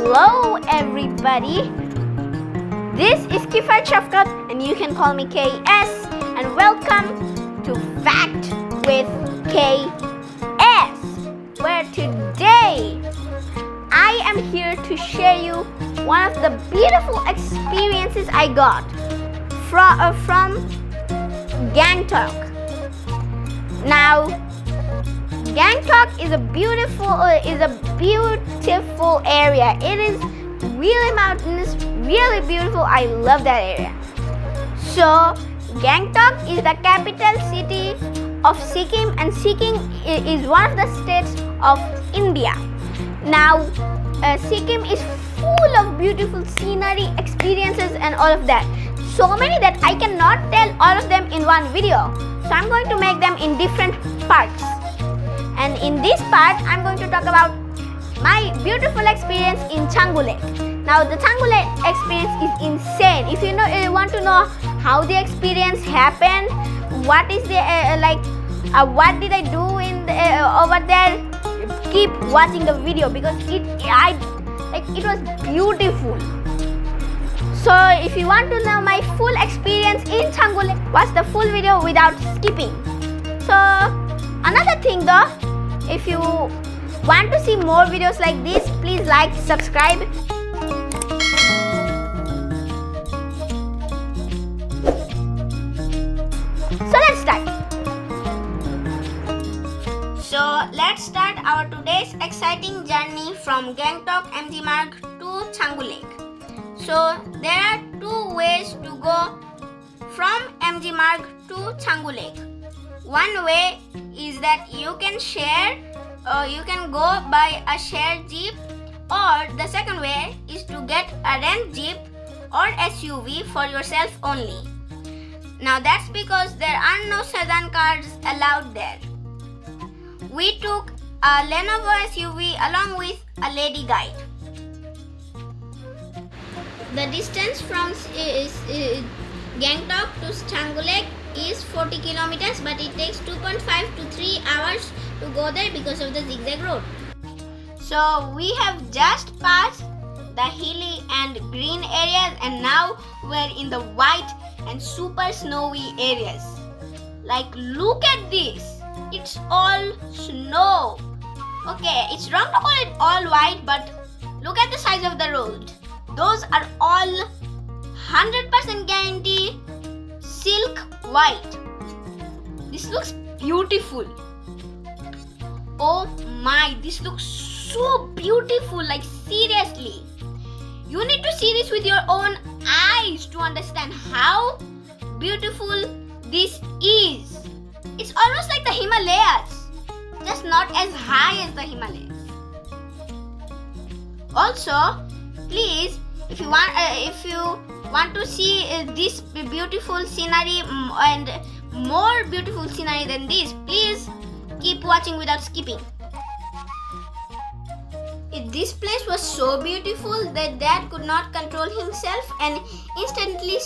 Hello everybody, this is Kifat Shafkat and you can call me KS, and welcome to Fact with KS, where today I am here to share you one of the beautiful experiences I got from Gangtok. Now, Gangtok is a beautiful area. It is really mountainous, really beautiful. I love that area. So, Gangtok is the capital city of Sikkim, and Sikkim is one of the states of India. Now, Sikkim is full of beautiful scenery, experiences, and all of that. So many that I cannot tell all of them in one video. So I'm going to make them in different parts. And in this part, I'm going to talk about my beautiful experience in Canggu Lake. Now, the Canggu Lake experience is insane. If you want to know how the experience happened, what is the what did I do in over there, keep watching the video because it was beautiful. So if you want to know my full experience in Canggu Lake, watch the full video without skipping. So another thing though, if you want to see more videos like this, please like, subscribe. So let's start. So let's start our today's exciting journey from Gangtok MG Marg to Canggu Lake. So there are two ways to go from MG Marg to Canggu Lake. One way is that you can go by a shared jeep, or the second way is to get a rent jeep or SUV for yourself only. Now that's because there are no sedan cars allowed there. We took a Lenovo SUV along with a lady guide. The distance from Gangtok to Canggu Lake is 40 kilometers, but it takes 2.5 to 3 hours to go there because of the zigzag road. So we have just passed the hilly and green areas, and now we're in the white and super snowy areas. Like, look at this. It's all snow. Okay, it's wrong to call it all white, but look at the size of the road. Those are all 100% guarantee silk white. This looks beautiful. Oh my, this looks so beautiful, like seriously. You need to see this with your own eyes to understand how beautiful this is. It's almost like the Himalayas, just not as high as the Himalayas. Also, please, if you want to see this beautiful scenery and more beautiful scenery than this, please keep watching without skipping. This place was so beautiful that Dad could not control himself and instantly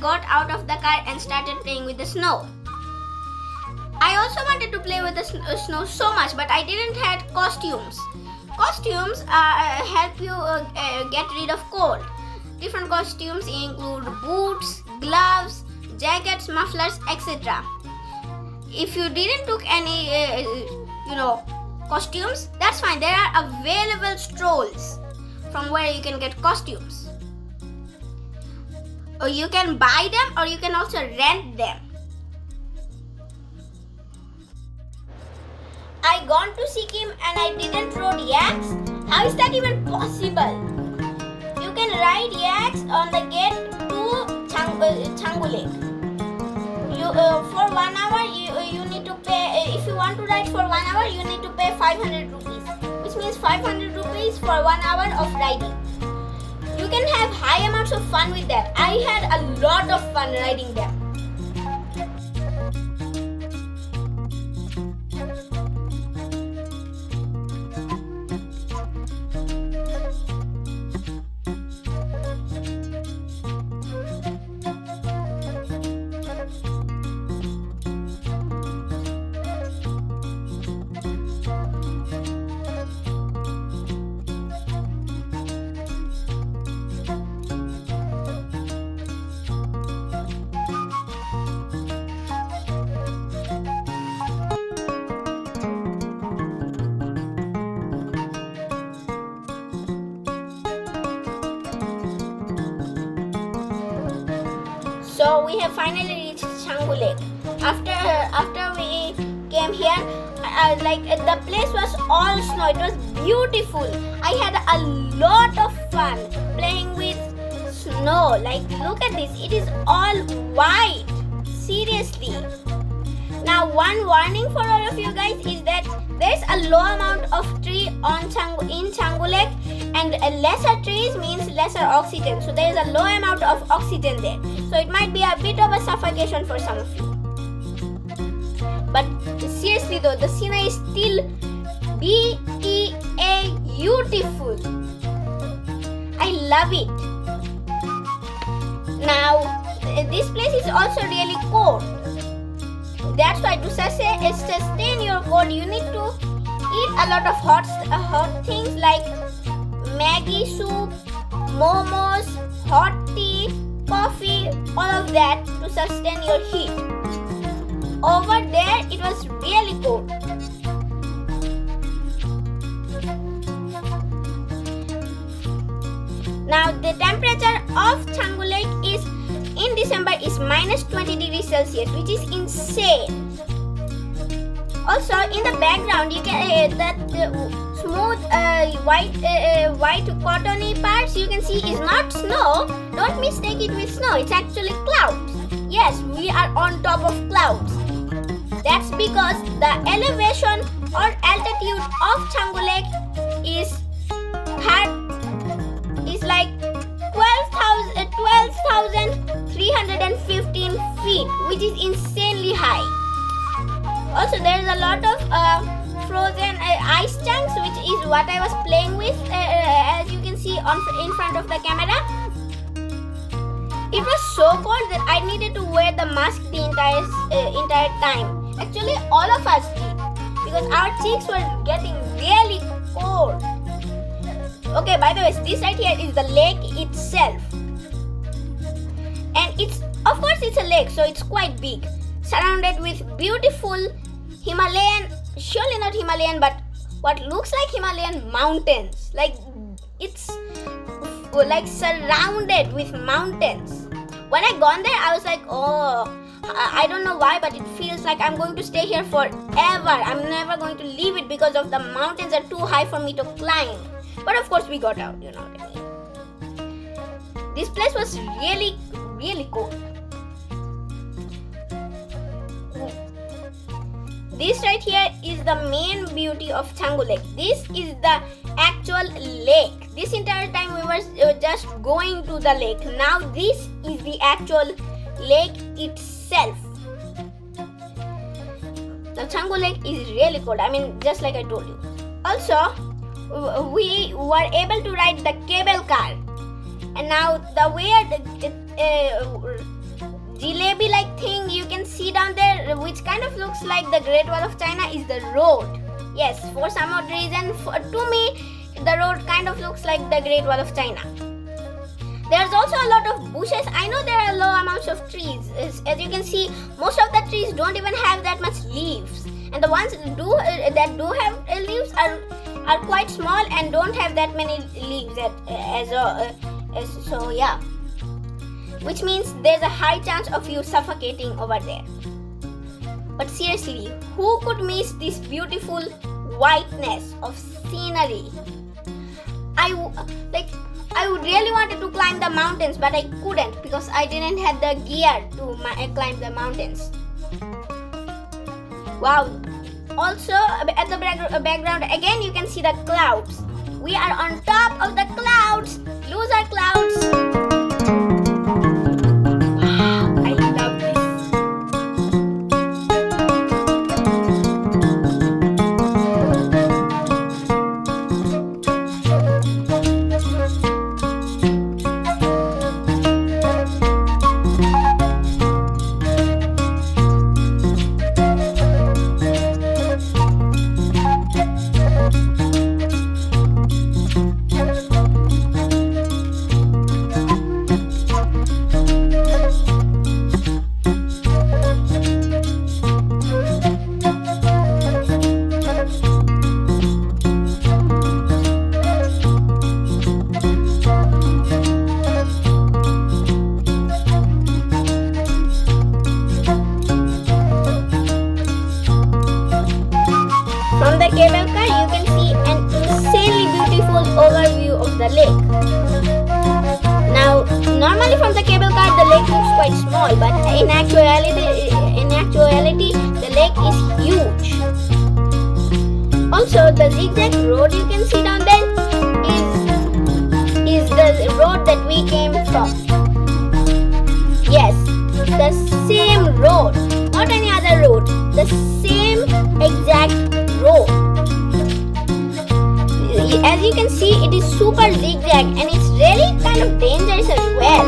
got out of the car and started playing with the snow. I also wanted to play with the snow so much, but I didn't have costumes. Costumes help you get rid of cold. Different costumes include boots, gloves, jackets, mufflers, etc. If you didn't took any, costumes, that's fine. There are available strolls from where you can get costumes. Or you can buy them, or you can also rent them. I gone to Sikkim and I didn't ride yaks. How is that even possible? You can ride yaks on the gate to Canggu Lake. For 1 hour you need to pay. If you want to ride for 1 hour, you need to pay 500 rupees, which means 500 rupees for 1 hour of riding. You can have high amounts of fun with that. I had a lot of fun riding them. So we have finally reached Canggu Lake. After we came here, the place was all snow. It was beautiful. I had a lot of fun playing with snow. Like, look at this. It is all white. Seriously. Now, one warning for all of you guys is that there's a low amount of tree in Canggu Lake, and lesser trees means lesser oxygen. So there is a low amount of oxygen there. So it might be a bit of a suffocation for some of you. But seriously though, the scenery is still beautiful. I love it. Now, this place is also really cold. That's why to sustain your cold, you need to eat a lot of hot things like Maggi soup, momos, hot tea, coffee, all of that to sustain your heat. Over there, it was really cold. Now, the temperature of Canggu Lake is in December is minus 20 degrees Celsius, which is insane. Also, in the background, you can that smooth white cottony parts you can see is not snow. Don't mistake it with snow. It's actually clouds. Yes, we are on top of clouds. That's because the elevation or altitude of Canggu Lake is like 12,315 feet, which is insanely high. Also, there is a lot of frozen ice chunks, which is what I was playing with, as you can see in front of the camera. It was so cold that I needed to wear the mask the entire time. Actually, all of us did, because our cheeks were getting really cold. Okay, by the way, this right here is the lake itself. And it's a lake, so it's quite big. Surrounded with beautiful Himalayan, surely not Himalayan, but what looks like Himalayan mountains. Like, it's like surrounded with mountains. When I gone there, I was like, oh, I don't know why, but it feels like I'm going to stay here forever. I'm never going to leave it because of the mountains are too high for me to climb. But of course we got out, you know what I mean. This place was really, really cool. This right here is the main beauty of Canggu Lake. This is the actual lake. This entire time we were just going to the lake. Now this is the actual lake itself. The Canggu Lake is really cold. I mean, just like I told you. Also, we were able to ride the cable car. And now the weird jalebi-like thing you can see down there, which kind of looks like the Great Wall of China, is the road. Yes, for some odd reason, to me, the road kind of looks like the Great Wall of China. There's also a lot of bushes. I know there are low amounts of trees. As you can see, most of the trees don't even have that much leaves. And the ones that do have leaves are quite small and don't have that many leaves. So yeah. Which means there's a high chance of you suffocating over there. But seriously, who could miss this beautiful whiteness of scenery? I really wanted to climb the mountains, but I couldn't because I didn't have the gear to climb the mountains. Wow. Also, at the background, again you can see the clouds. We are on top of the clouds. Loser clouds. the lake. Now, normally from the cable car, the lake looks quite small, but in actuality, the lake is huge. Also, the zigzag road you can see down there is the road that we came from. Yes, the same road, not any other road, the same exact road. As you can see, it is super zigzag and it's really kind of dangerous as well.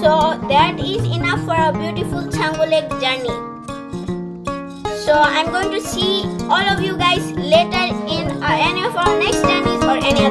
So that is enough for our beautiful Changu Lake journey. So I'm going to see all of you guys later in any of our next journeys or any